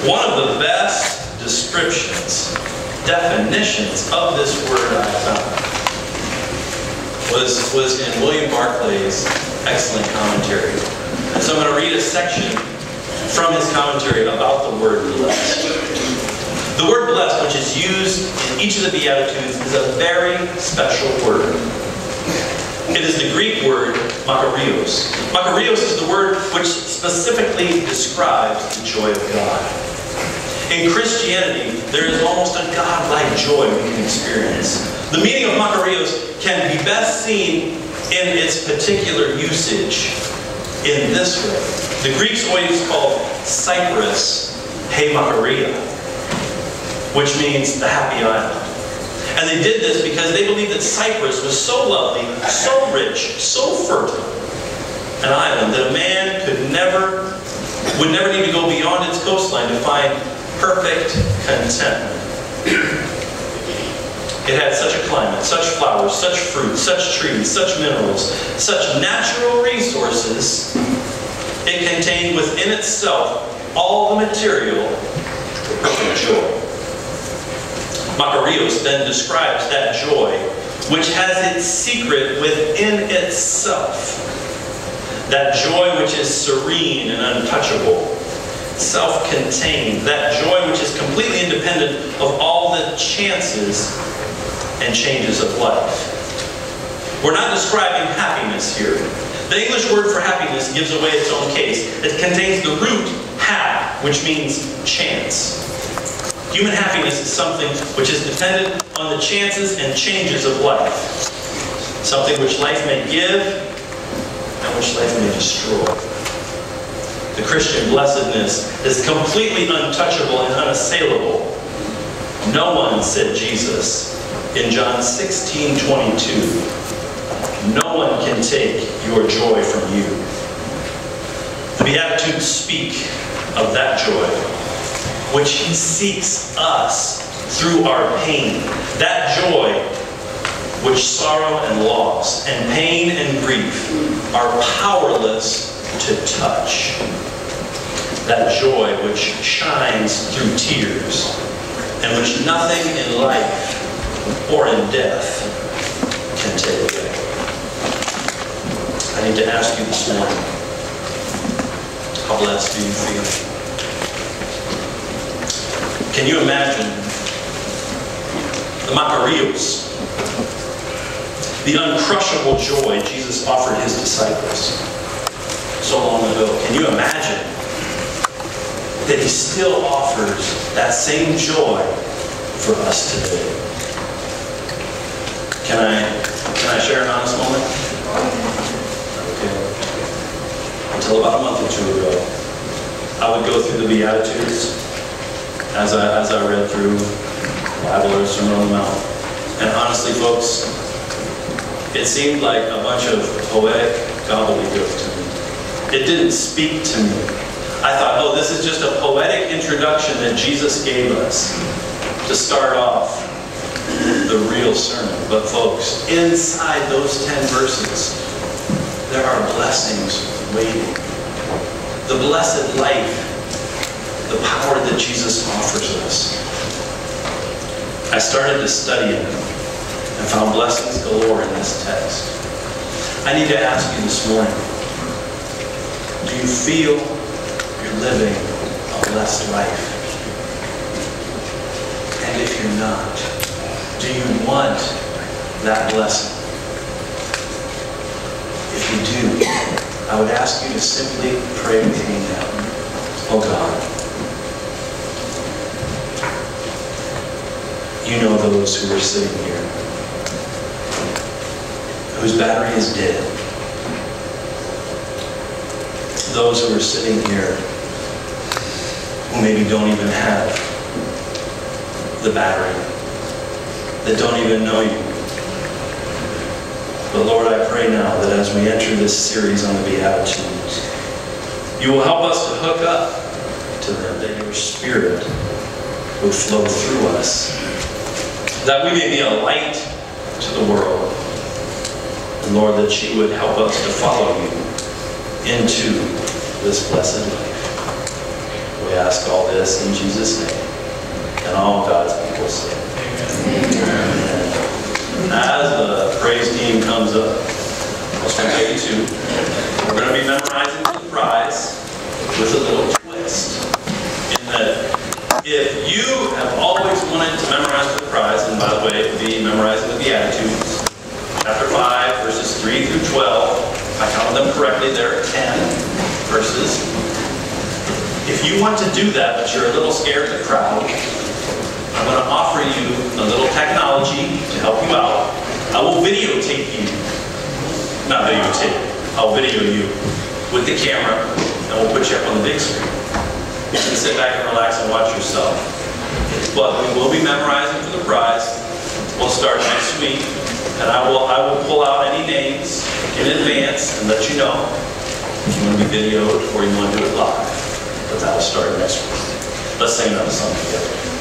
One of the best definitions of this word I found was in William Barclay's excellent commentary. And so I'm going to read a section from his commentary about the word blessed. The word blessed, which is used in each of the Beatitudes, is a very special word. It is the Greek word makarios. Makarios is the word which specifically describes the joy of God. In Christianity, there is almost a God-like joy we can experience. The meaning of makarios can be best seen in its particular usage in this way. The Greeks always called Cyprus he Makaria, which means the happy island. And they did this because they believed that Cyprus was so lovely, so rich, so fertile, an island that a man would never need to go beyond its coastline to find perfect contentment. It had such a climate, such flowers, such fruit, such trees, such minerals, such natural resources. It contained within itself all the material for perfect joy. Makarios then describes that joy, which has its secret within itself. That joy which is serene and untouchable, self-contained. That joy which is completely independent of all the chances and changes of life. We're not describing happiness here. The English word for happiness gives away its own case. It contains the root hap, which means chance. Human happiness is something which is dependent on the chances and changes of life. Something which life may give and which life may destroy. The Christian blessedness is completely untouchable and unassailable. No one, said Jesus in John 16:22, no one can take your joy from you. The Beatitudes speak of that joy, which seeks us through our pain. That joy which sorrow and loss and pain and grief are powerless to touch. That joy which shines through tears and which nothing in life or in death can take away. I need to ask you this morning, how blessed do you feel? Can you imagine the makarios, the uncrushable joy Jesus offered his disciples so long ago? Can you imagine that he still offers that same joy for us today? Can I share an honest moment? Okay. Until about a month or two ago, I would go through the Beatitudes as I read through the Bible or Sermon on the Mount. And honestly, folks, it seemed like a bunch of poetic gobbledygook to me. It didn't speak to me. I thought, oh, this is just a poetic introduction that Jesus gave us to start off the real sermon. But folks, inside those 10 verses, there are blessings waiting. The blessed life, the power that Jesus offers us. I started to study it and found blessings galore in this text. I need to ask you this morning, do you feel you're living a blessed life? And if you're not, do you want that blessing? If you do, I would ask you to simply pray with me now. Oh God, you know those who are sitting here, whose battery is dead. Those who are sitting here, who maybe don't even have the battery, that don't even know you. But Lord, I pray now that as we enter this series on the Beatitudes, you will help us to hook up to them, that your Spirit would flow through us, that we may be a light to the world. And Lord, that you would help us to follow you into this blessed life. We ask ask all this in Jesus' name. And all God's people say, Amen. As the praise team comes up, let's take 2. We're going to be memorizing the prize with a little twist. In that, if you have always wanted to memorize the prize, and by the way, it would be memorizing the Beatitudes, chapter 5, verses 3 through 12. If I counted them correctly, there are 10 verses. If you want to do that, but you're a little scared of the crowd, I'm going to offer you a little technology to help you out. I will videotape you. Not videotape. I'll video you with the camera, and we'll put you up on the big screen. You can sit back and relax and watch yourself. But we will be memorizing for the prize. We'll start next week, and I will pull out any names in advance and let you know if you want to be videoed or you want to do it live. But that will start next week. Let's sing another song together.